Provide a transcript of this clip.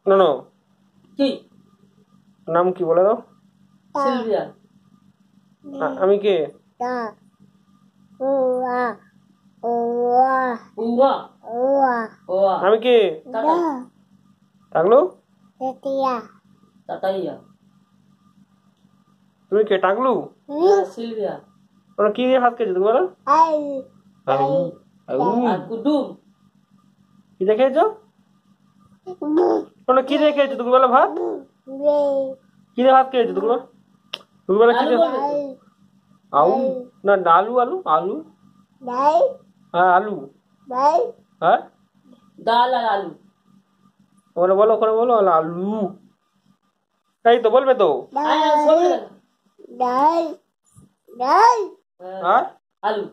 No no কি নাম কি বলে দাও? সিলভিয়া। আমি কে? আমি কে? টাকলু। তুমি কে? টাকলু। সিলভিয়া। ওরা কি দিয়ে ভাত খেয়েছো তুমি বলো? কি দিয়ে খেয়েছো? তোমরা কি দিয়ে খেয়েছো তুমি বলো? ভাত কি দিয়ে ভাত খেয়েছো তুমি? তুমি বলো কি দিয়ে? আলু না আলু আলু আলু হ্যাঁ আলু হ্যাঁ ডাল আর আলু। ওখানে বলো, ওখানে বলো আলু। তাই তো বলবে তো। আলু।